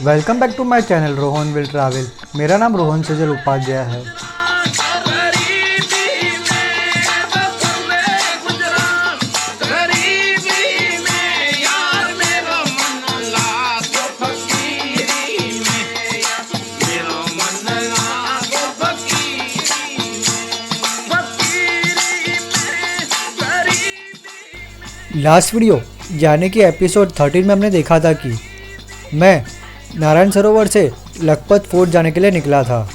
Welcome back to my channel Rohan will travel. मेरा नाम रोहन सजल उपाध्याय है। लास्ट वीडियो यानी कि एपिसोड 13 में हमने देखा था कि मैं नारायण सरोवर से लखपत फोर्ट जाने के लिए निकला था।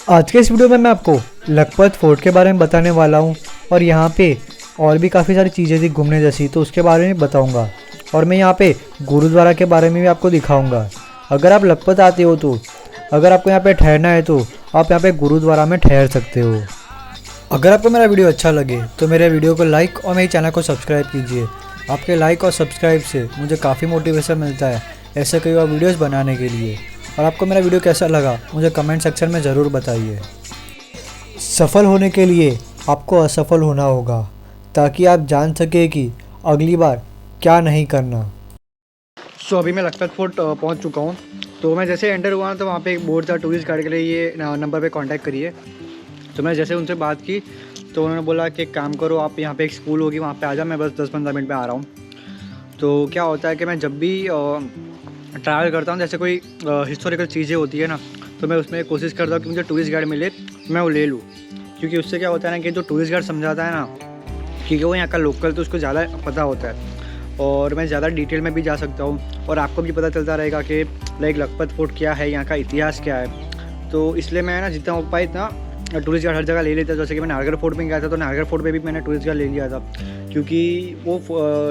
आज के इस वीडियो में मैं आपको लखपत फोर्ट के बारे में बताने वाला हूँ और यहाँ पे और भी काफ़ी सारी चीज़ें थी घूमने जैसी, तो उसके बारे में बताऊँगा। और मैं यहाँ पे गुरुद्वारा के बारे में भी आपको दिखाऊँगा। अगर आप लखपत आते हो तो अगर आपको यहाँ पे ठहरना है तो आप यहाँ पे गुरुद्वारा में ठहर सकते हो। अगर आपको मेरा वीडियो अच्छा लगे तो मेरे वीडियो को लाइक और मेरे चैनल को सब्सक्राइब कीजिए। आपके लाइक और सब्सक्राइब से मुझे काफ़ी मोटिवेशन मिलता है ऐसे कई और वीडियोस बनाने के लिए। और आपको मेरा वीडियो कैसा लगा मुझे कमेंट सेक्शन में ज़रूर बताइए। सफल होने के लिए आपको असफल होना होगा ताकि आप जान सके कि अगली बार क्या नहीं करना। अभी मैं लखपत फोर्ट पहुंच चुका हूं। तो मैं जैसे एंटर हुआ तो वहाँ पे एक बोर्ड था, टूरिस्ट गाइड के लिए ये नंबर पे कांटेक्ट करिए। तो मैं जैसे उनसे बात की तो उन्होंने बोला कि एक काम करो, आप यहाँ पे एक स्कूल होगी वहाँ पे आ जाओ, मैं बस 10-15 मिनट में आ रहा हूँ। तो क्या होता है कि मैं जब भी ट्रैवल करता हूँ, जैसे कोई हिस्टोरिकल चीज़ें होती है ना, तो मैं उसमें कोशिश करता हूँ कि मुझे टूरिस्ट गाइड मिले मैं वो ले लूँ। क्योंकि उससे क्या होता है ना कि जो टूरिस्ट गाइड समझाता है ना, क्योंकि वो यहाँ का लोकल तो उसको ज़्यादा पता होता है और मैं ज़्यादा डिटेल में भी जा सकता हूँ और आपको भी पता चलता रहेगा कि लाइक लखपत फोर्ट क्या है, यहाँ का इतिहास क्या है। तो इसलिए मैं ना जितना हो पाए इतना टूरिस्ट गाइड हर जगह ले लेता। जैसे कि मैं नाहरगढ़ फोर्ट में गया था तो नाहरगढ़ फोर्ट पे भी मैंने टूरिस्ट गाइड ले लिया था, क्योंकि वो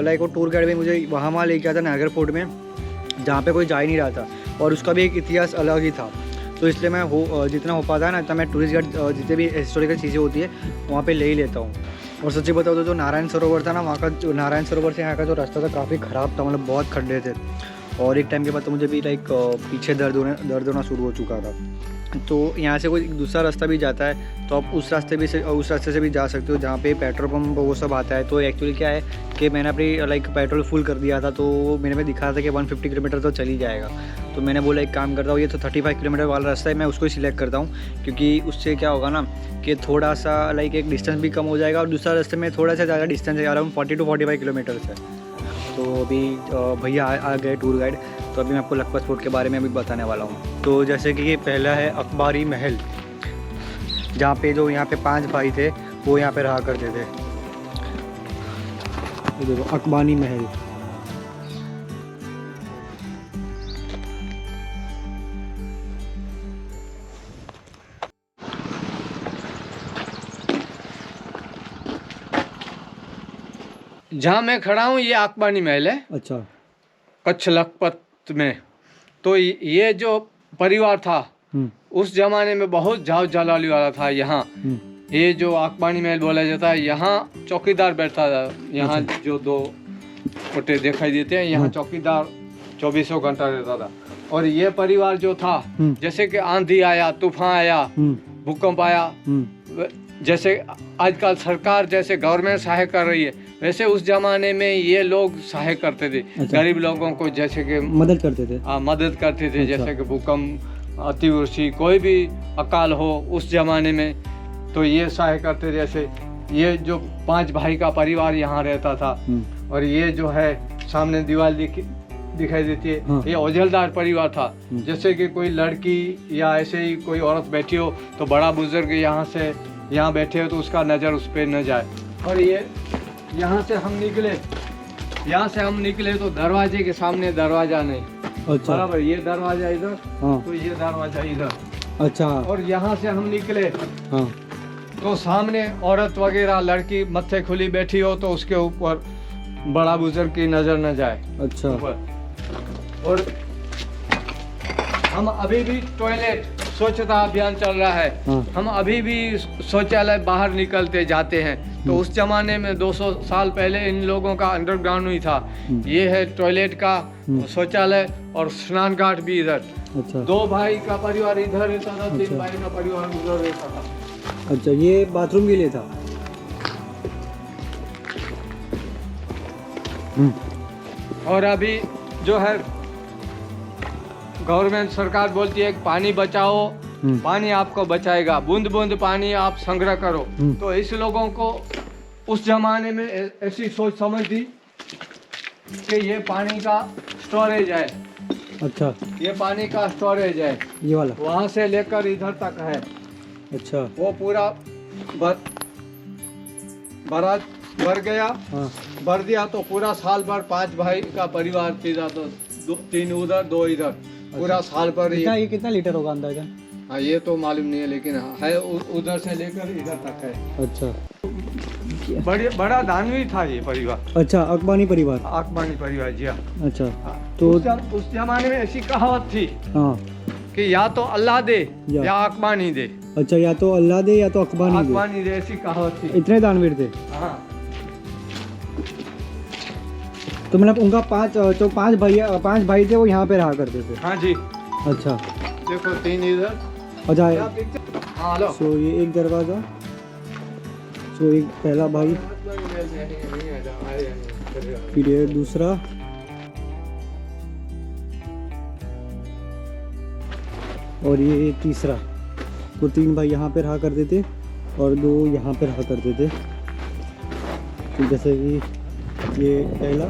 लाइक वो टूर गाइड भी मुझे वहाँ ले गया था नाहरगढ़ फोर्ट में जहाँ पे कोई जा ही नहीं रहा था और उसका भी एक इतिहास अलग ही था। तो इसलिए मैं जितना हो पाता है ना इतना मैं टूरिस्ट गाइड जितने भी हिस्टोरिकल चीज़ें होती है वहाँ पे ले ही लेता हूँ। और सच्ची बताओ तो जो नारायण सरोवर था ना, वहाँ का जो नारायण सरोवर से यहाँ का जो रास्ता था काफ़ी ख़राब था, मतलब बहुत खड्डे थे और एक टाइम के बाद तो मुझे भी लाइक पीछे दर्द होना शुरू हो चुका था। तो यहाँ से कोई दूसरा रास्ता भी जाता है तो आप उस रास्ते से भी जा सकते हो जहाँ पे पेट्रोल पंप वो सब आता है। तो एक्चुअली क्या है कि मैंने अपनी लाइक पेट्रोल फुल कर दिया था, तो मेरे में दिखा था कि 150 किलोमीटर तो चल ही जाएगा। तो मैंने बोला एक काम करता हूँ, ये तो 35 किलोमीटर वाला रास्ता है, मैं उसको ही सिलेक्ट करता हूँ, क्योंकि उससे क्या होगा ना कि थोड़ा सा लाइक एक डिस्टेंस भी कम हो जाएगा और दूसरा रास्ते में थोड़ा सा ज़्यादा डिस्टेंस है, अराउंड 40 to 45 किलोमीटर है। तो अभी भैया आ गए टूर गाइड, तो अभी मैं आपको लखपत फोर्ट के बारे में अभी बताने वाला हूँ। तो जैसे कि ये पहला है अकबारी महल, जहाँ पे जो यहाँ पे 5 भाई थे वो यहाँ पे रहा करते थे। ये देखो अकबारी महल। जहाँ मैं खड़ा हूँ ये आकबानी महल है। अच्छा। कच्छ लखपत में। तो ये जो परिवार था उस जमाने में बहुत जाओ जलाली वाला था यहाँ। ये जो आकबानी महल बोला जाता है, यहाँ चौकीदार बैठता था। यहाँ जो 2 कोटे दिखाई देते हैं, यहाँ चौकीदार 24 घंटा रहता था। और ये परिवार जो था, जैसे कि आंधी आया, तूफान आया, भूकंप आया, जैसे आजकल सरकार जैसे गवर्नमेंट सहायता कर रही है, वैसे उस जमाने में ये लोग सहायता करते थे। अच्छा। गरीब लोगों को जैसे कि मदद करते थे। मदद करते थे। अच्छा। जैसे कि भूकंप, अतिवृष्टि, कोई भी अकाल हो उस जमाने में तो ये सहायता करते थे। जैसे ये जो 5 भाई का परिवार यहाँ रहता था। और ये जो है सामने दीवार दिखाई देती है। हाँ। ये ओझलदार परिवार था। जैसे कि कोई लड़की या ऐसे ही कोई औरत बैठी हो तो बड़ा बुजुर्ग यहाँ बैठे हो तो उसका नज़र उस पर न जाए। और ये यहाँ से हम निकले तो दरवाजे के सामने दरवाजा नहीं। अच्छा। बराबर, ये दरवाजा इधर। हाँ। तो ये दरवाजा इधर। अच्छा। और यहाँ से हम निकले। हाँ। तो सामने औरत वगैरह लड़की मत्थे खुली बैठी हो तो उसके ऊपर बड़ा बुजुर्ग की नजर न जाए। अच्छा। और हम अभी भी टॉयलेट स्वच्छता अभियान चल रहा है। हाँ। हम अभी भी शौचालय बाहर निकलते जाते हैं। तो उस जमाने में 200 साल पहले इन लोगों का अंडरग्राउंड ही था। ये है टॉयलेट का शौचालय और स्नान घाट भी इधर। अच्छा। 2 भाई का परिवार इधर रहता था। अच्छा। 3 भाई का परिवार उधर रहता था। अच्छा, ये बाथरूम के लिए था। और अभी जो है गवर्नमेंट सरकार बोलती है कि पानी बचाओ, पानी आपको बचाएगा, बूंद बूंद पानी आप संग्रह करो। तो इस लोगों को उस जमाने में ऐसी सोच समझ दी कि ये पानी का स्टोरेज है। अच्छा, ये पानी का स्टोरेज है, ये वाला। वहाँ से लेकर इधर तक है। अच्छा, वो पूरा भर गया। हाँ। भर दिया तो पूरा साल भर 5 भाई का परिवार सीधा तो 3 उधर 2 इधर, पूरा साल भर ये कितना लीटर होगा अंदाजा? हाँ, ये तो मालूम नहीं है, लेकिन है उधर से लेकर इधर तक है। अच्छा, बड़ा दानवी था ये परिवार। अच्छा, अकबानी परिवार। अकबानी परिवार, जी हाँ। अच्छा, तो उस जमाने में ऐसी कहावत थी, हाँ, कि या तो अल्लाह दे या अकबानी दे। अच्छा, या तो अल्लाह दे या तो अकबानी दे, ऐसी कहावत थी। इतने दानवीर थे। हाँ। तो मतलब उनका 5 भाई थे, वो यहाँ पे रहा करते थे। हाँ जी। अच्छा, देखो 3 इधर। अच्छा, हाँ, लो। सो ये एक दरवाजा, सो एक पहला भाई, फिर ये दूसरा, और ये तीसरा। तो 3 भाई यहाँ पे रहा करते थे और 2 यहाँ पे रहा करते थे। तो जैसे कि ये पहला,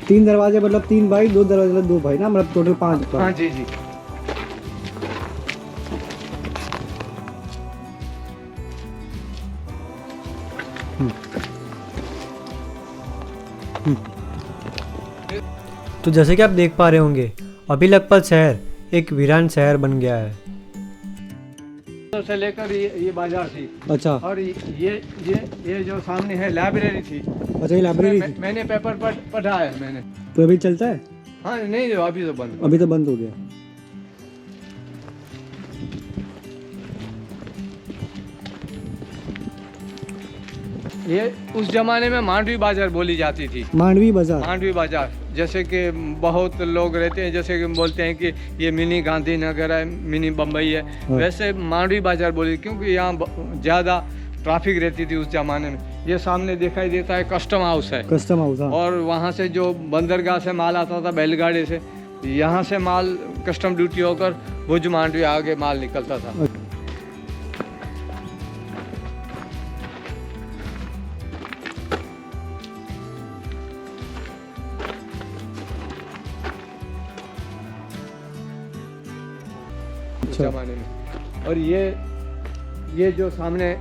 तीन दरवाजे मतलब 3 भाई, 2 दरवाजे मतलब 2 भाई ना, मतलब टोटल 5 भाई। हाँ जी जी। तो जैसे कि आप देख पा रहे होंगे, अभी लखपत शहर एक वीरान शहर बन गया है। से लेकर ये बाजार थी। अच्छा, और ये जो सामने है लाइब्रेरी थी। अच्छा, ये लाइब्रेरी थी। मैंने पेपर पढ़ा है मैंने। तो अभी चलता है? हाँ, नहीं, अभी तो बंद। अभी तो बंद हो गया। ये उस जमाने में मांडवी बाजार बोली जाती थी। मांडवी बाजार। मांडवी बाजार, जैसे कि बहुत लोग रहते हैं, जैसे कि बोलते हैं कि ये मिनी गांधीनगर है, मिनी बम्बई है। हाँ। वैसे मांडवी बाजार बोली, क्योंकि यहाँ ज़्यादा ट्रैफिक रहती थी उस जमाने में। ये सामने दिखाई देता है कस्टम हाउस है। कस्टम हाउस, हाँ। और वहाँ से जो बंदरगाह से माल आता था बैलगाड़ी से, यहाँ से माल कस्टम ड्यूटी होकर भुज मांडवी आगे माल निकलता था। जमाने में। और ये जो सामने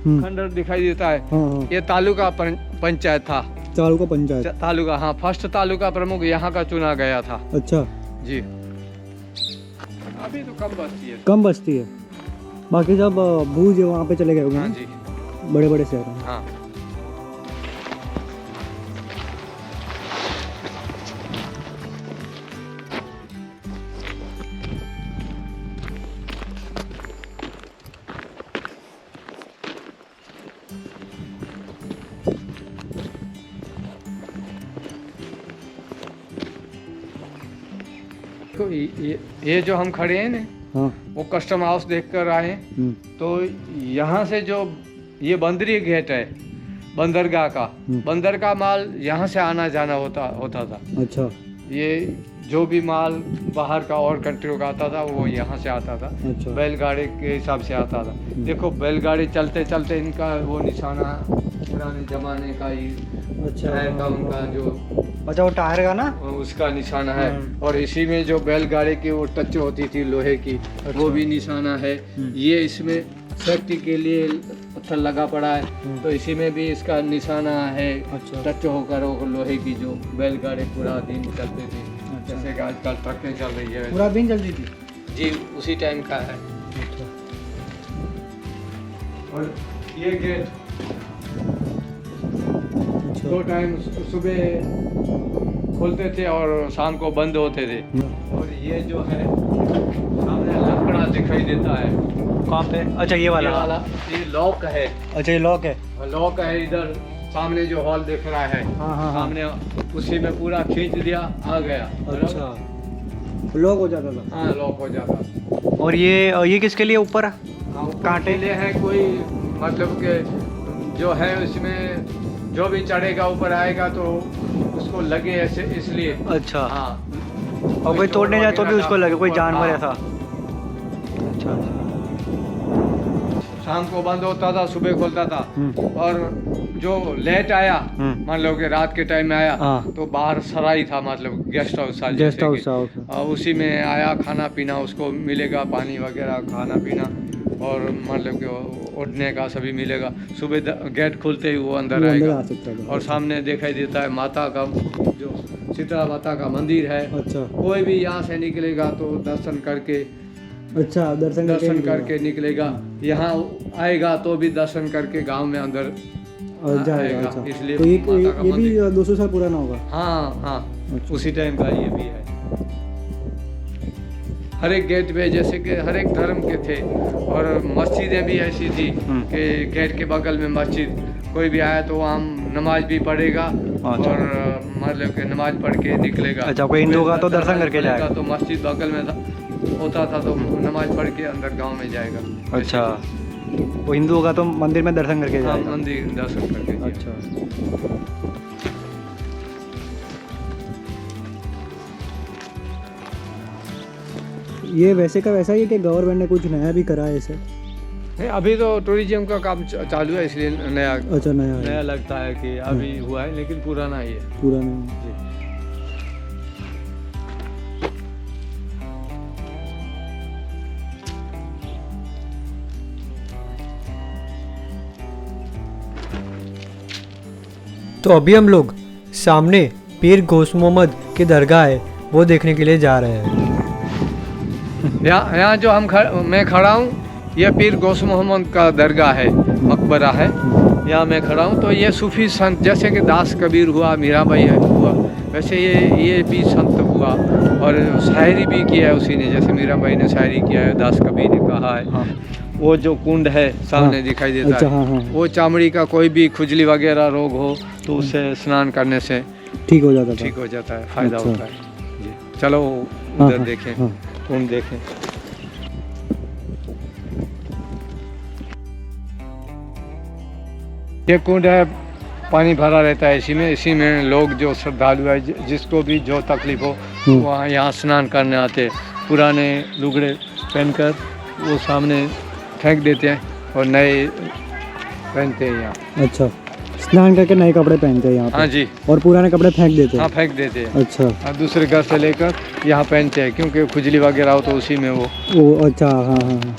खंडर दिखाई देता है, हाँ। ये तालुका पंचायत था। तालुका पंचायत। तालुका, हाँ, फर्स्ट तालुका प्रमुख यहाँ का चुना गया था। अच्छा जी। अभी तो कम बस्ती है। कम बस्ती है, बाकी सब भूज वहाँ पे चले गए होंगे। हाँ जी, बड़े बड़े शहर हैं। हाँ। तो ये जो हम खड़े हैं ना, हाँ। वो कस्टम हाउस देख कर आए हैं। तो यहाँ से जो ये बंदरी गेट है बंदरगाह का, बंदर का माल यहाँ से आना जाना होता था। अच्छा, ये जो भी माल बाहर का और कंट्रियों का आता था वो यहाँ से आता था। अच्छा। बैलगाड़ी के हिसाब से आता था। देखो बैलगाड़ी चलते चलते इनका वो निशाना पुराने जमाने का ही टायर का, उनका जो, अच्छा, वो टायर का ना, उसका निशाना है। और इसी में जो बैलगाड़ी की वो टच होती थी लोहे की, वो भी निशाना है। ये इसमें सेफ्टी के लिए पत्थर लगा पड़ा है, तो इसी में भी इसका निशाना है। अच्छा। टच होकर वो लोहे की जो बैलगाड़ी पूरा दिन चलती थी। जैसे कि आजकल ट्रकें चल रही है, पूरा दिन चलती थी। जी, उसी टाइम का है। और ये गेट दो टाइम सुबह खुलते थे और शाम को बंद होते थे। और ये जो है सामने लकड़ा दिखाई देता है। कहाँ पे? अच्छा, ये वाला। ये लॉक है। अच्छा, ये लॉक है। लॉक है। इधर सामने जो हॉल दिख रहा है, हाँ। सामने उसी में पूरा खींच दिया, आ गया। अच्छा, लॉक हो जाता था। हाँ, लॉक हो जाता। और ये किसके लिए ऊपर? कांटे ले है कोई, मतलब के जो है उसमें जो भी चढ़ेगा ऊपर आएगा तो उसको लगे ऐसे, इसलिए। अच्छा। हाँ, और कोई तोड़ने जाए तो भी उसको लगे, कोई जानवर हाँ। ऐसा। अच्छा। शाम को बंद होता था, सुबह खोलता था। और जो लेट आया, मान लो कि रात के टाइम में आया, हाँ। तो बाहर सराय था, मतलब गेस्ट हाउस था, गेस्ट जैसे हाउस कि। था। उसी में आया, खाना पीना उसको मिलेगा, पानी वगैरह, खाना पीना, और मतलब कि उठने का सभी मिलेगा। सुबह गेट खुलते ही वो अंदर आएगा। और सामने दिखाई देता है माता का, जो शीतला माता का मंदिर है। अच्छा। कोई भी यहाँ से निकलेगा तो दर्शन करके, अच्छा, दर्शन करके निकलेगा। यहाँ आएगा तो भी दर्शन करके गांव में अंदर जाएगा। आएगा। इसलिए तो माता का ये भी मंदिर। 200 साल पुराना होगा। हाँ हाँ, अच्छा। उसी टाइम का ये भी है। हर एक गेट पे जैसे कि हर एक धर्म के थे, और मस्जिदें भी ऐसी थी कि गेट के बगल में मस्जिद, कोई भी आया तो वहाँ नमाज भी पढ़ेगा। अच्छा। और मतलब कि नमाज पढ़ के निकलेगा। अच्छा, कोई हिंदू का तो दर्शन करके जाएगा। तो मस्जिद बगल में होता था, तो नमाज पढ़ के अंदर गांव में जाएगा। अच्छा, वो हिंदू होगा तो मंदिर में दर्शन करके हाँ, जाएगा। मंदिर दर्शन करके जाएगा। अच्छा। ये वैसे का वैसा ही है कि गवर्नमेंट ने कुछ नया भी करा है इसे? नहीं, अभी तो टूरिज्म का काम चालू है, इसलिए नया। अच्छा, नया है। नया लगता है कि अभी हुआ है, लेकिन पुराना ही है। पुराना है। जी। तो अभी हम लोग सामने पीर गोश मोहम्मद की दरगाह है, वो देखने के लिए जा रहे हैं। यहाँ जो मैं खड़ा हूँ, ये पीर गोश मोहम्मद का दरगाह है, मकबरा है। यहाँ मैं खड़ा हूँ। तो ये सूफी संत, जैसे कि दास कबीर हुआ, मीराबाई हुआ, वैसे ये भी संत हुआ। और शायरी भी किया है उसी ने, जैसे मीराबाई ने शायरी किया है, दास कबीर ने कहा है। हाँ। वो जो कुंड है सामने दिखाई देता अच्छा, है, हाँ, हाँ। वो चामड़ी का कोई भी खुजली वगैरह रोग हो तो उसे स्नान करने से ठीक हो जाता था। ठीक हो जाता है, फायदा अच्छा। होता है। जी, चलो हाँ, उधर हाँ, देखें, हाँ। कुंड देखें। ये कुंड है, पानी भरा रहता है इसी में लोग जो श्रद्धालु है, जिसको भी जो तकलीफ हो, वहाँ यहाँ स्नान करने आते हैं। पुराने लुगड़े पहनकर वो सामने फेंक देते हैं और नए पहनते हैं यहाँ। अच्छा, स्नान करके नए कपड़े पहनते हैं यहाँ पे। हाँ जी। और पुराने कपड़े फेंक देते हैं। हाँ, फेंक देते हैं। अच्छा। और दूसरे घर से लेकर यहाँ पहनते हैं, क्योंकि खुजली वगैरह हो तो उसी में वो। अच्छा, हाँ, हाँ, हाँ।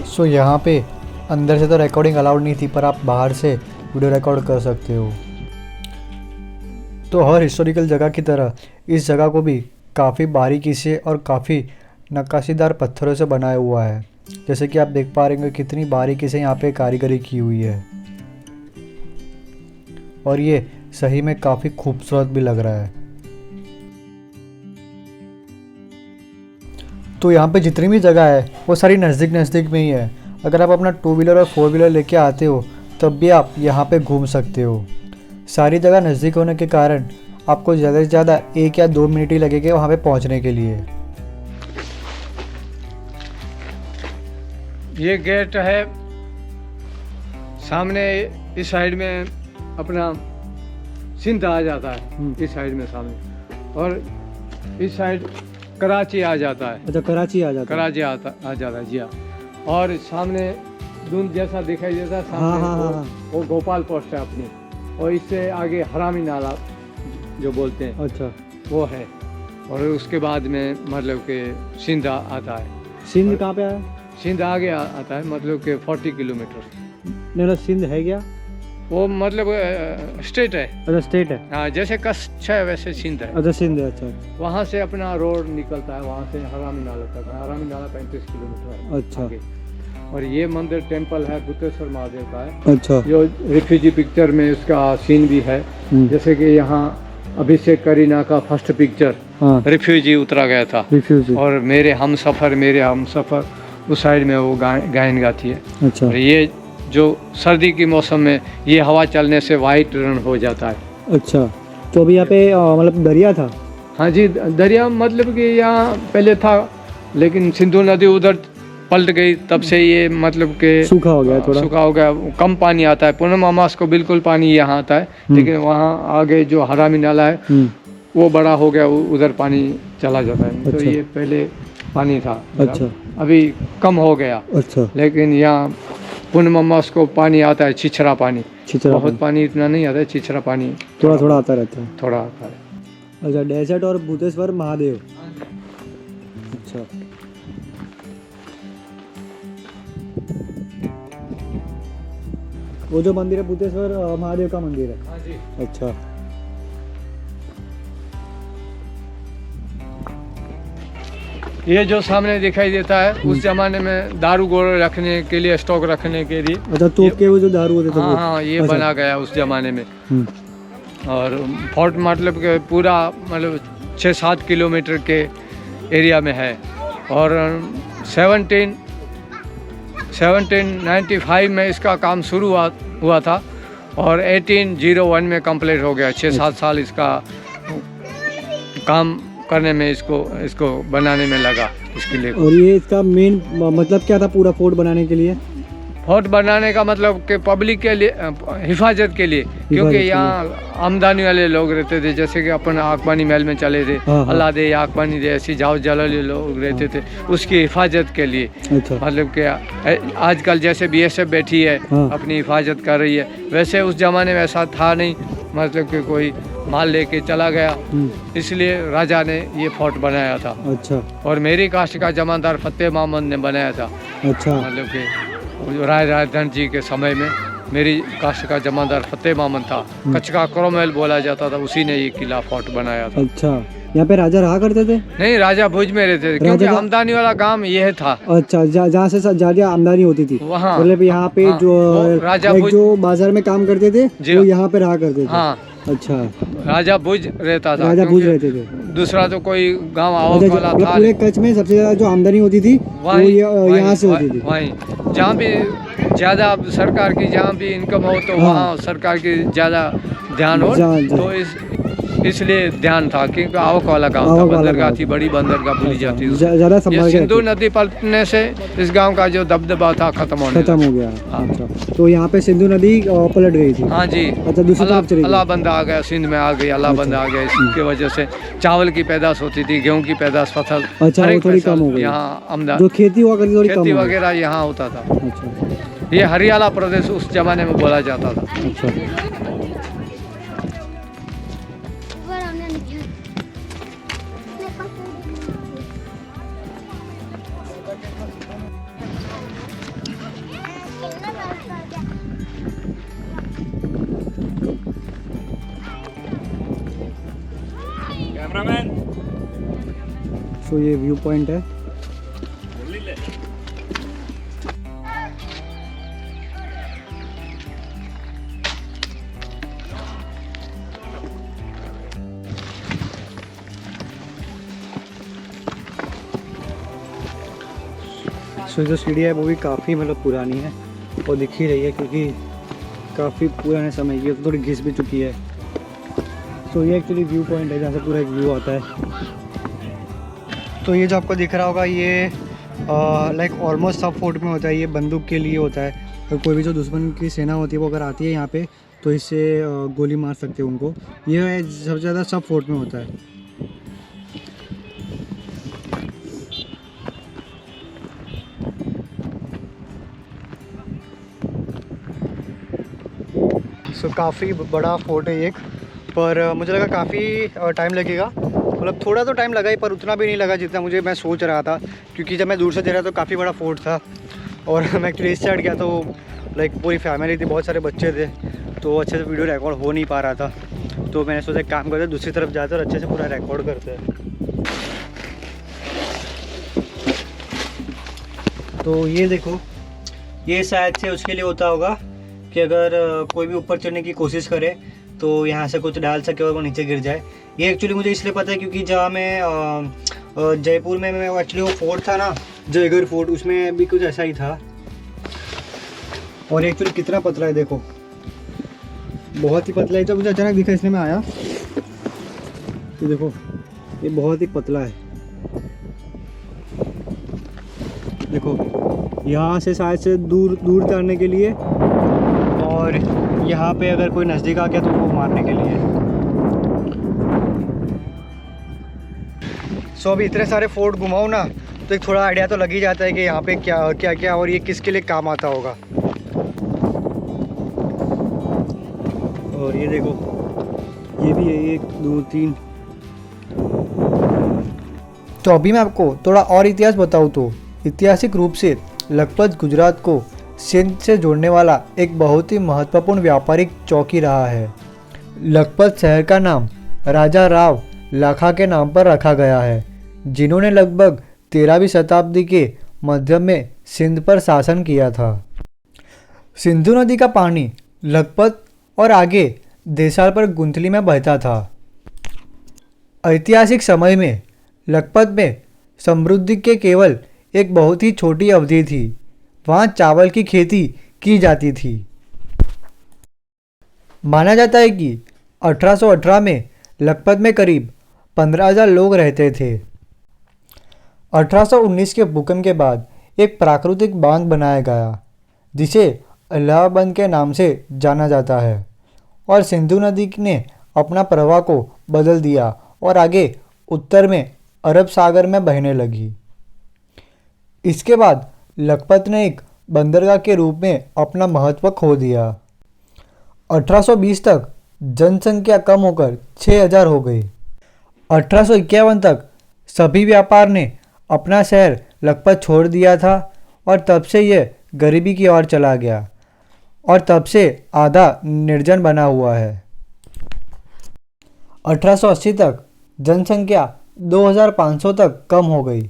सो यहाँ पे अंदर से तो रिकॉर्डिंग अलाउड नहीं थी, पर आप बाहर से वीडियो रिकॉर्ड कर सकते हो। तो हर हिस्टोरिकल जगह की तरह इस जगह को भी काफ़ी बारीकी से और काफ़ी नक्काशीदार पत्थरों से बनाया हुआ है। जैसे कि आप देख पा रहे हैं कितनी बारीकी से यहाँ पे कारीगरी की हुई है, और ये सही में काफ़ी खूबसूरत भी लग रहा है। तो यहाँ पे जितनी भी जगह है वो सारी नज़दीक में ही है। अगर आप अपना 2 व्हीलर और 4 व्हीलर लेके आते हो तब भी आप यहाँ पे घूम सकते हो। सारी जगह नज़दीक होने के कारण आपको ज़्यादा से ज़्यादा 1 या 2 मिनट ही लगेंगे वहाँ पे पहुँचने के लिए। ये गेट है सामने, इस साइड में अपना सिंध आ जाता है, इस साइड में सामने, और इस साइड कराची आ जाता है। अच्छा, कराची आ जाता है। कराची आ जाता है जी हाँ। और सामने धुंध जैसा दिखाई देता है सामने, हाँ। वो गोपाल पोस्ट है अपनी, और इससे आगे हरामी नाला जो बोलते हैं, अच्छा, वो है। और उसके बाद में मतलब कि सिंध आता है। सिंध कहाँ पे आया? सिंध आगे आता है, मतलब कि 40 किलोमीटर। नहीं, सिंध है क्या? वो मतलब स्टेट है। अच्छा स्टेट है। हाँ, जैसे कच्छ है वैसे सिंध है। अच्छा सिंध है। अच्छा वहाँ से अपना रोड निकलता है, वहाँ से हरामी नाला तक। हरामी नाला 35 किलोमीटर है अच्छा आगे। और ये मंदिर टेम्पल है बुद्धेश्वर महादेव का है। अच्छा। जो रिफ्यूजी पिक्चर में उसका सीन भी है। जैसे कि यहाँ अभिषेक करीना का फर्स्ट पिक्चर हाँ रिफ्यूजी उतरा गया था। रिफ्यूजी। और मेरे हम सफ़र उस साइड में वो गायन गाती है। अच्छा। और ये जो सर्दी के मौसम में ये हवा चलने से वाइट रन हो जाता है। अच्छा, तो अभी यहाँ पे मतलब दरिया था? हाँ जी, दरिया मतलब कि यहाँ पहले था, लेकिन सिंधु नदी उधर पलट गई, तब से ये मतलब कि सूखा हो गया, थोड़ा सूखा हो गया, कम पानी आता है। पूर्णिमा मास को बिल्कुल पानी यहाँ आता है, लेकिन वहाँ आगे जो हरामी नाला है वो बड़ा हो गया, उधर पानी चला जाता है। अच्छा। तो ये पहले पानी था। अच्छा। अभी कम हो गया। अच्छा। लेकिन यहाँ पूर्णिमा मास को पानी आता है, छिछरा पानी। बहुत पानी इतना नहीं आता है, छिछरा पानी थोड़ा थोड़ा आता रहता है। थोड़ा आता है। अच्छा, डेजर्ट और बुद्धेश्वर महादेव। अच्छा, वो जो मंदिर है बुद्धेश्वर महादेव का मंदिर है। हाँ जी। अच्छा। ये जो सामने दिखाई देता है उस जमाने में दारू गोड़ रखने के लिए, स्टॉक रखने के लिए। अच्छा, तोप के वो जो दारू होते थे। हाँ हाँ, ये अच्छा। बना गया उस जमाने में। और फोर्ट मतलब के पूरा मतलब 6-7 किलोमीटर के एरिया में है। और 1795 में इसका काम शुरू हुआ था और 1801 में कंप्लीट हो गया। 6-7 साल इसका काम करने में, इसको बनाने में लगा इसके लिए। और ये इसका मेन मतलब क्या था पूरा फोर्ट बनाने के लिए? फोर्ट बनाने का मतलब कि पब्लिक के लिए, हिफाजत के लिए, क्योंकि यहाँ आमदनी वाले लोग रहते थे। जैसे कि अपन आकमानी महल में चले थे, अल्लाह दे आकमानी दे, ऐसी जाओ जलाली लोग रहते थे, उसकी हिफाजत के लिए। अच्छा। मतलब कि आजकल जैसे BSF बैठी है अपनी हिफाजत कर रही है, वैसे उस जमाने में ऐसा था नहीं। मतलब कि कोई माल लेके चला गया, इसलिए राजा ने ये फोर्ट बनाया था। अच्छा। और मेरी कास्ट का जमादार फतेह मोहम्मद ने बनाया था। अच्छा। मतलब कि राय राजधन जी के समय में मेरी कास्ट का जमादार फतेह मोहम्मद था। कच्छ का क्रोमहल बोला जाता था, उसी ने ये किला फोर्ट बनाया था। अच्छा, यहाँ पे राजा रहा करते थे? नहीं, राजा भुज में रहते थे, क्योंकि आमदनी वाला काम यह था। अच्छा, जहाँ से ज्यादा आमदनी होती थी वहाँ, मतलब यहाँ पे जो राजा जो बाजार में काम करते थे वो यहाँ पे रहा करते थे। हाँ। अच्छा, राजा भुज रहता था। राजा भुज रहते थे। दूसरा तो कोई गांव आवक वाला था। पूरे कच्छ में सबसे ज्यादा जो आमदनी होती थी वो यहाँ से होती थी। वहीं जहाँ भी ज्यादा सरकार की जहाँ भी इनकम हो तो वहाँ सरकार की ज्यादा ध्यान हो, तो इसलिए ध्यान था, क्योंकि आवक वाला गांव था। बंदरगाह थी, बड़ी बंदरगाह भूली जाती थी। सिंधु नदी पलटने से इस गांव का जो दबदबा था खत्म हो गया। अच्छा, तो यहाँ पे सिंधु नदी पलट गई थी। हाँ जी। अच्छा, दूसरी तरफ चली गई। अलाबंद आ गया, सिंध में आ गई, अलाबंद आ गया। इसकी वजह से चावल की पैदाश होती थी, गेहूँ की पैदाश, फसल थोड़ी कम हो गई। यहाँ अमदा जो खेती हुआ करती थोड़ी खेती वगैरह यहाँ होता था। अच्छा। ये हरियाला प्रदेश उस जमाने में बोला जाता था। अच्छा। तो ये व्यू पॉइंट है। सो जो सीढ़ी है वो भी काफ़ी मतलब पुरानी है और दिख ही रही है, क्योंकि काफ़ी पुराने समय की है, तो थोड़ी घिस भी चुकी है। तो ये एक्चुअली व्यू पॉइंट है जहाँ से पूरा एक व्यू आता है। तो ये जो आपको दिख रहा होगा ये लाइक ऑलमोस्ट सब फोर्ट में होता है। ये बंदूक के लिए होता है, तो कोई भी जो दुश्मन की सेना होती है वो अगर आती है यहाँ पे तो इससे गोली मार सकते हैं उनको। ये सबसे ज़्यादा सब फोर्ट में होता है। सो काफ़ी बड़ा फोर्ट है एक, पर मुझे लगा काफ़ी टाइम लगेगा। मतलब थोड़ा तो टाइम लगा ही, पर उतना भी नहीं लगा जितना मैं सोच रहा था, क्योंकि जब मैं दूर से देख रहा था तो काफ़ी बड़ा फोर्ट था। और मैं एक्चुअली इस साइड गया तो लाइक पूरी फैमिली थी, बहुत सारे बच्चे थे, तो अच्छे से वीडियो रिकॉर्ड हो नहीं पा रहा था, तो मैंने सोचा एक काम करते हैं दूसरी तरफ जाते और अच्छे से पूरा रिकॉर्ड करते हैं। तो ये देखो, ये शायद से उसके लिए होता होगा कि अगर कोई भी ऊपर चढ़ने की कोशिश करे तो यहाँ से कुछ डाल सके और वो नीचे गिर जाए। ये एक्चुअली मुझे इसलिए पता है क्योंकि जहाँ मैं जयपुर में मैं एक्चुअली वो फोर्ट था ना, जयगढ़ फोर्ट, उसमें भी कुछ ऐसा ही था। और एक्चुअली कितना पतला है देखो, बहुत ही पतला है। तो मुझे अचानक दिखा इसलिए मैं आया। तो देखो ये बहुत ही पतला है, देखो यहाँ से शायद से दूर दूर तैरने के लिए, और यहाँ पे अगर कोई नज़दीक आ गया तो वो मारने के लिए। सो अभी इतने सारे फोर्ट घुमाऊँ ना तो एक थोड़ा आइडिया तो लग ही जाता है कि यहाँ पे क्या क्या क्या और ये किसके लिए काम आता होगा। और ये देखो, ये भी है 1 2 3। तो अभी मैं आपको थोड़ा और इतिहास बताऊँ तो ऐतिहासिक रूप से लखपत गुजरात को सिंध से जोड़ने वाला एक बहुत ही महत्वपूर्ण व्यापारिक चौकी रहा है। लखपत शहर का नाम राजा राव लाखा के नाम पर रखा गया है, जिन्होंने लगभग 13वीं शताब्दी के मध्य में सिंध पर शासन किया था। सिंधु नदी का पानी लखपत और आगे देसाल पर गुंथली में बहता था। ऐतिहासिक समय में लखपत में समृद्धि के केवल एक बहुत ही छोटी अवधि थी। वहाँ चावल की खेती की जाती थी। माना जाता है कि 1818 में लखपत में करीब 15,000 लोग रहते थे। 1819 के भूकंप के बाद एक प्राकृतिक बांध बनाया गया, जिसे इलाहाबाद के नाम से जाना जाता है, और सिंधु नदी ने अपना प्रवाह को बदल दिया और आगे उत्तर में अरब सागर में बहने लगी। इसके बाद लखपत ने एक बंदरगाह के रूप में अपना महत्व खो दिया। 1820 तक जनसंख्या कम होकर 6,000 हो गई। 1851 तक सभी व्यापार ने अपना शहर लखपत छोड़ दिया था और तब से यह गरीबी की ओर चला गया और तब से आधा निर्जन बना हुआ है। 1880 तक जनसंख्या 2,500 तक कम हो गई।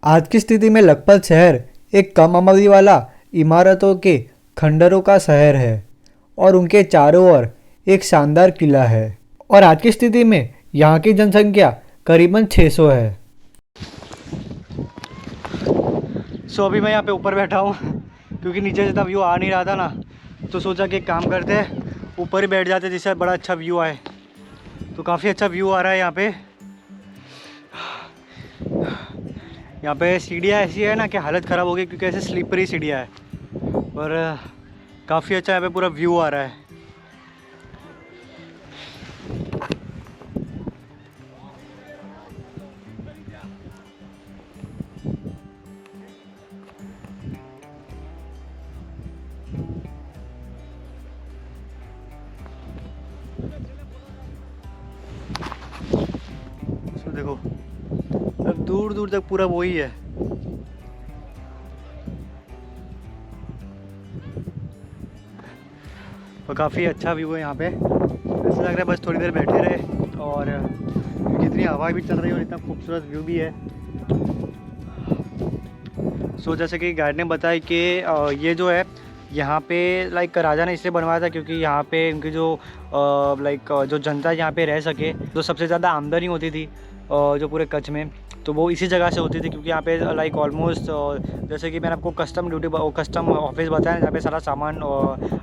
आज की स्थिति में लखपत शहर एक कम आबादी वाला इमारतों के खंडरों का शहर है और उनके चारों ओर एक शानदार किला है। और आज की स्थिति में यहाँ की जनसंख्या करीबन 600 है। सो अभी मैं यहाँ पे ऊपर बैठा हूँ क्योंकि नीचे से तब व्यू आ नहीं रहा था ना, तो सोचा कि एक काम करते हैं ऊपर ही बैठ जाते जिससे बड़ा अच्छा व्यू आए। तो काफ़ी अच्छा व्यू आ रहा है यहाँ पे। यहाँ पे सीढ़ियाँ ऐसी है ना कि हालत ख़राब हो गई क्योंकि ऐसे स्लीपरी सीढ़ियाँ है, और काफ़ी अच्छा यहाँ पे पूरा व्यू आ रहा है। तो देखो अब दूर दूर तक पूरा वही है। और काफ़ी अच्छा व्यू है यहाँ पे। ऐसा लग रहा है बस थोड़ी देर बैठे रहे, और जितनी हवा भी चल रही है और इतना खूबसूरत व्यू भी है। सो जैसे कि गाइड ने बताया कि ये जो है यहाँ पे लाइक राजा ने इसलिए बनवाया था क्योंकि यहाँ पे उनकी जो जो जनता यहाँ पे रह सके, जो सबसे ज़्यादा आमदनी होती थी जो पूरे कच्छ में, तो वो इसी जगह से होती थी। क्योंकि यहाँ पे लाइक ऑलमोस्ट जैसे कि मैंने आपको कस्टम ऑफिस बताया जहाँ पे सारा सामान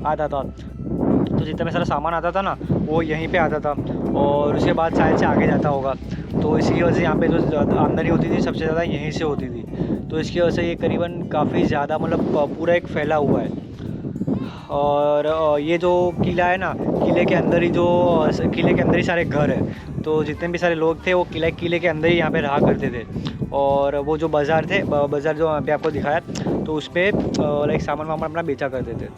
आता था, तो जितना में सारा सामान आता था ना वो यहीं पे आता था, और उसके बाद शायद से आगे जाता होगा। तो इसकी वजह से यहाँ पे जो आमदनी होती थी सबसे ज़्यादा यहीं से होती थी। तो इसकी वजह से ये करीबन काफ़ी ज़्यादा मतलब पूरा एक फैला हुआ है। और ये जो किला है ना, किले के अंदर ही सारे घर हैं। तो जितने भी सारे लोग थे वो किले के अंदर ही यहाँ पे रहा करते थे। और वो जो बाज़ार जो यहाँ पे आपको दिखाया, तो उस पर लाइक सामान वामान अपना बेचा करते थे।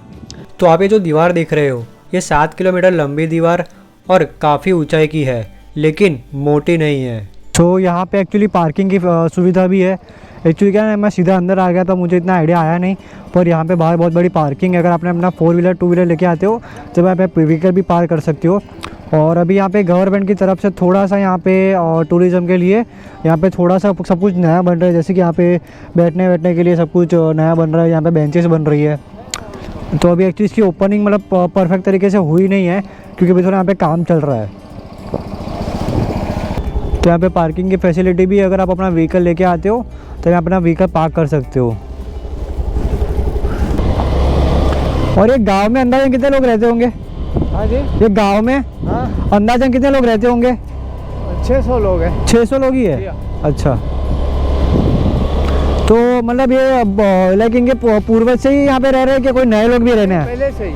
तो आप ये जो दीवार देख रहे हो, ये 7 किलोमीटर लंबी दीवार और काफ़ी ऊंचाई की है, लेकिन मोटी नहीं है। तो यहाँ पे एक्चुअली पार्किंग की सुविधा भी है। एक्चुअली क्या है, मैं सीधा अंदर आ गया था, मुझे इतना आइडिया आया नहीं, पर यहाँ पे बाहर बहुत बड़ी पार्किंग है। अगर आपने अपना 4 व्हीलर 2 व्हीलर लेके आते हो तो यहाँ पे व्हीकल भी पार्क कर सकते हो। और अभी यहाँ पे गवर्नमेंट की तरफ से थोड़ा सा यहाँ पे टूरिज़्म के लिए यहाँ पे थोड़ा सा सब कुछ नया बन रहा है। जैसे कि यहाँ पे बैठने के लिए सब कुछ नया बन रहा है, यहाँ पे बेंचेस बन रही है। तो अभी एक्चुअली इसकी ओपनिंग मतलब परफेक्ट तरीके से हुई नहीं है, क्योंकि अभी थोड़ा यहाँ पे काम चल रहा है। तो यहाँ पे पार्किंग की फैसिलिटी भी, अगर आप अपना व्हीकल लेके आते हो तो यहाँ अपना व्हीकल पार्क कर सकते हो। और ये गांव में अंदाजन कितने लोग रहते होंगे? हाँ जी, ये गांव में हाँ अंदाजन कितने लोग रहते होंगे? 600 लोग हैं। 600 लोग ही है? अच्छा, तो मतलब ये लाइक इनके पूर्वज से ही यहाँ पे रह रहे हैं कि कोई नए लोग भी रहने हैं? पहले से ही।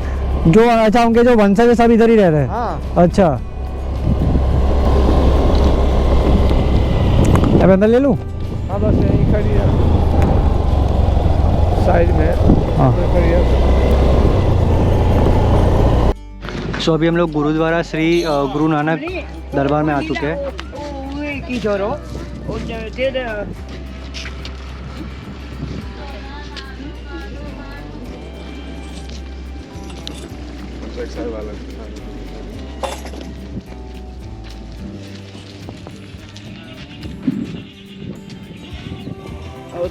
जो अच्छा, उनके जो वंशज है सब इधर ही रह रहे हैं? हाँ। अच्छा, अब अंदर ले लूँ? हाँ बस यहीं खड़ी है, साइड में। हाँ। खड़ी है। सो अभी हम लोग गुरुद्वारा श्री गुरु नानक दरबार में आ चुके हैं।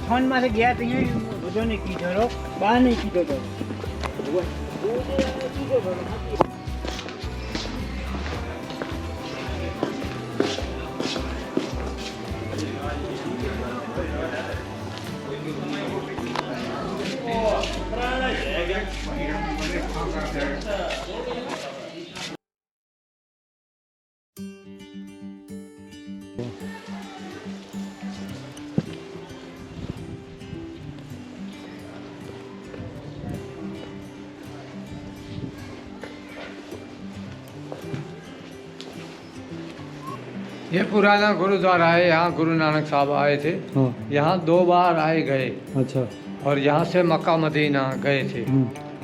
थन में से गया तो यही जो नहीं की जरो बाहर नहीं की तो ये पुराना गुरुद्वारा है, यहाँ गुरु नानक साहब आए थे। हाँ। यहाँ 2 बार आए गए। अच्छा। और यहाँ से मक्का मदीना गए थे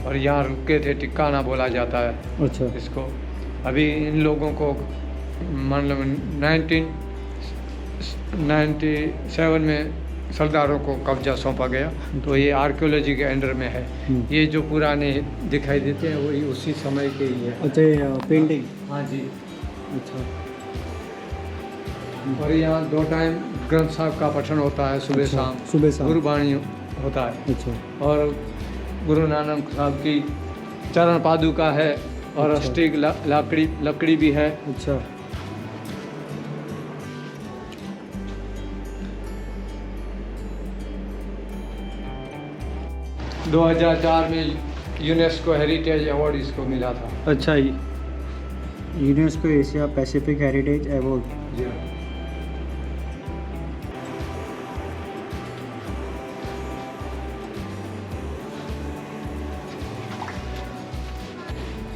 और यहाँ रुके थे। टिक्काना बोला जाता है अच्छा। इसको। अभी इन लोगों को मतलब 1997 में सरदारों को कब्जा सौंपा गया, तो ये आर्कियोलॉजी के अंडर में है। ये जो पुराने दिखाई देते हैं वही उसी समय के ही है। अच्छा, पेंटिंग? हाँ जी। अच्छा। और यहाँ 2 टाइम ग्रंथ साहब का पठन होता है, सुबह शाम। सुबह शाम गुरुबाणी होता है। अच्छा। और गुरु नानक साहब की चरण पादुका है और अष्टिक लकड़ी भी है। अच्छा। 2004 में यूनेस्को हेरिटेज अवार्ड इसको मिला था। अच्छा, UNESCO Asia Pacific heritage award.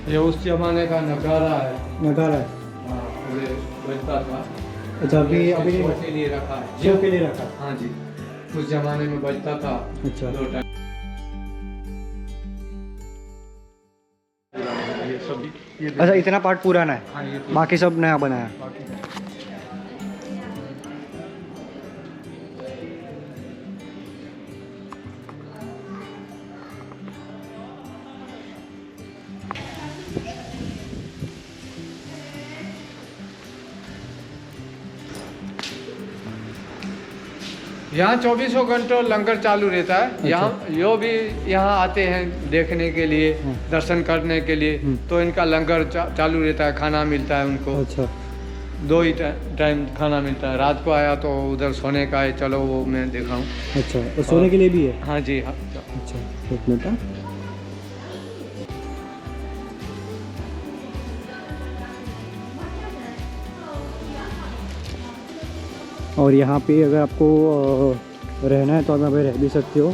ये उस जमाने का नगारा है। नगारा है? हाँ, ये बजता था। अच्छा, अभी शो के लिए रखा है। शो के लिए रखा? हाँ जी, उस जमाने में बजता था। अच्छा। 2 टाइम। अच्छा, इतना पार्ट पुराना है? हाँ, ये बाकी सब नया बना है? यहाँ 24 घंटों लंगर चालू रहता है। यहाँ जो भी यहाँ आते हैं देखने के लिए, दर्शन करने के लिए, तो इनका लंगर चालू रहता है। खाना मिलता है उनको। अच्छा। 2 ही टाइम खाना मिलता है। रात को आया तो उधर सोने का है, चलो वो मैं दिखाऊं। अच्छा, और सोने के लिए भी है? हाँ जी, हाँ। अच्छा, 1 मिनट। और यहाँ पे अगर आपको रहना है तो आप यहाँ पे रह भी सकते हो।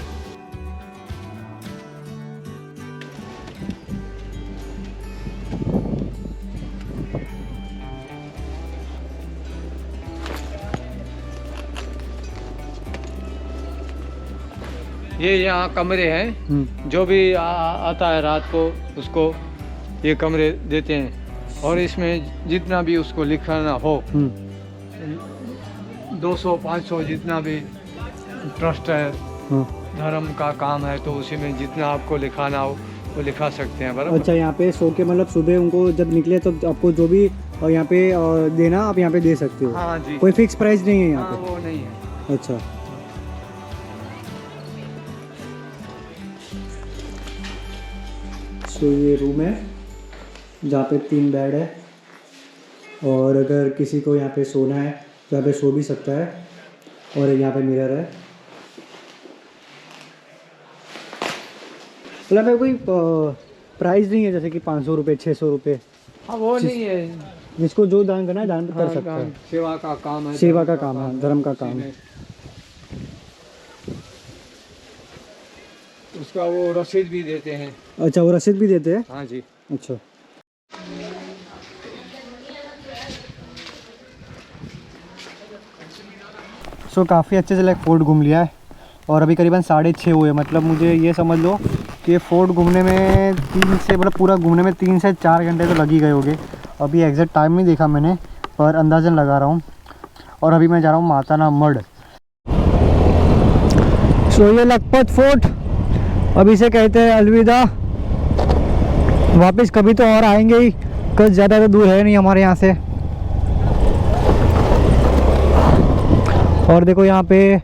ये यहाँ कमरे हैं। जो भी आता है रात को उसको ये कमरे देते हैं। और इसमें जितना भी उसको लिखना हो 200-500 जितना भी ट्रस्ट है, हाँ। धर्म का काम है, तो उसी में जितना आपको लिखाना हो वो लिखा सकते हैं, बराबर। अच्छा, यहाँ पे सो के मतलब सुबह उनको जब निकले तो आपको जो भी यहाँ पे देना आप यहाँ पे दे सकते हो। हाँ जी। कोई फिक्स प्राइस नहीं है यहाँ हाँ, पे? वो नहीं है। अच्छा। सो ये रूम है जहाँ पे 3 बेड है, और अगर किसी को यहाँ पे सोना है तो यहाँ पे सो भी सकता है, और यहाँ पे मिरर है। मतलब यहाँ पे कोई प्राइस नहीं है जैसे कि 500 रुपये 600 रुपये, हाँ, वो नहीं है। जिसको जो दान करना है दान कर हाँ, सकता है। सेवा का काम है, सेवा का काम है, धर्म का काम है। उसका वो रसीद भी देते हैं। अच्छा, वो रसीद भी देते हैं? हाँ जी। अच्छा। सो काफ़ी अच्छे से फोर्ट घूम लिया है, और अभी करीबन 6:30 हुए। मतलब मुझे ये समझ लो कि फोर्ट घूमने में 3 से मतलब पूरा घूमने में 3 से 4 घंटे तो लग ही गए होंगे। अभी एग्जैक्ट टाइम नहीं देखा मैंने, पर अंदाज़न लगा रहा हूँ। और अभी मैं जा रहा हूँ माताना मढ़। सो ये लखपत फोर्ट, अभी से कहते हैं अलविदा। वापस कभी तो और आएंगे ही, कुछ ज़्यादा तो दूर है नहीं हमारे यहाँ से। और देखो यहाँ पे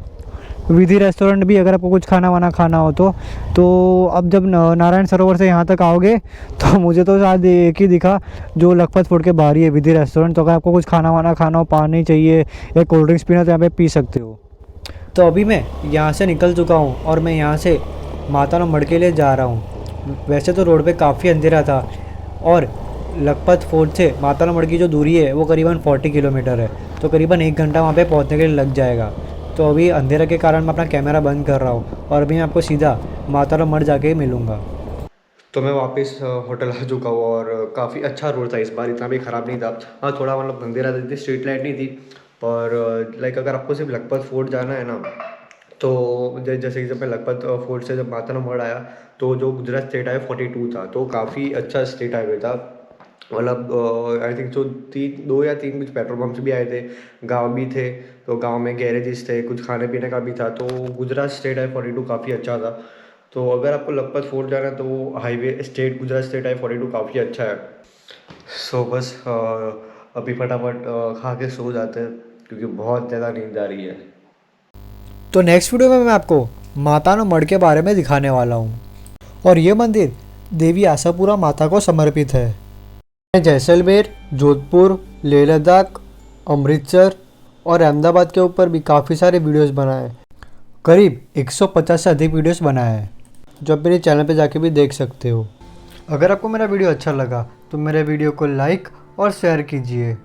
विधि रेस्टोरेंट भी, अगर आपको कुछ खाना वाना खाना हो तो अब जब नारायण सरोवर से यहाँ तक आओगे तो मुझे तो शायद एक ही दिखा जो लखपत फोर्ट के बाहर ही है, विधि रेस्टोरेंट। तो अगर आपको कुछ खाना वाना खाना हो, पानी चाहिए या कोल्ड ड्रिंक्स पीना, तो यहाँ पे पी सकते हो। तो अभी मैं यहाँ से निकल चुका हूँ और मैं यहाँ से माताना मढ़ के लिए जा रहा हूँ। वैसे तो रोड पे काफ़ी अंधेरा था, और लखपत फोर्ट से माताना मढ़ की जो दूरी है वो करीबन 40 किलोमीटर है, तो करीबन 1 घंटा वहाँ पे पहुँचने के लिए लग जाएगा। तो अभी अंधेरा के कारण मैं अपना कैमरा बंद कर रहा हूँ, और अभी मैं आपको सीधा माताना मढ़ जाके मिलूँगा। तो मैं वापस होटल आ चुका हूँ, और काफ़ी अच्छा रोड था इस बार, इतना भी ख़राब नहीं था। हाँ, थोड़ा मतलब अंधेरा थी, स्ट्रीट लाइट नहीं थी, पर लाइक अगर आपको सिर्फ लखपत फोर्ट जाना है ना, तो जैसे कि जब मैं लखपत फोर्ट से जब माताना मढ़ आया, तो जो गुजरात स्टेट हाईवे 42 था, तो काफ़ी अच्छा स्टेट हाईवे था। मतलब आई थिंक जो 2 या 3 कुछ पेट्रोल पंप्स भी आए थे, गांव भी थे, तो गांव में गैरेजेस थे, कुछ खाने पीने का भी था। तो गुजरात स्टेट हाईवे 42 काफ़ी अच्छा था। तो अगर आपको लखपत फोर्ट जाना है तो वो highway state Gujarat state highway 42 काफ़ी अच्छा है। सो बस अभी फटाफट खा के सो जाते हैं, क्योंकि बहुत ज़्यादा नींद आ रही है। तो नेक्स्ट वीडियो में मैं आपको माताना मढ़ के बारे में दिखाने वाला हूँ, और ये मंदिर देवी आशापुरा माता को समर्पित है। मैंने जैसलमेर, जोधपुर, लेह लद्दाख, अमृतसर और अहमदाबाद के ऊपर भी काफ़ी सारे वीडियोस बनाए, करीब 150 से अधिक वीडियोस बनाए हैं, जो आप मेरे चैनल पे जाके भी देख सकते हो। अगर आपको मेरा वीडियो अच्छा लगा तो मेरे वीडियो को लाइक और शेयर कीजिए,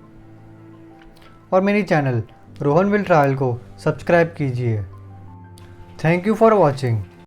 और मेरी चैनल रोहन विल ट्रैवल को सब्सक्राइब कीजिए। Thank you for watching.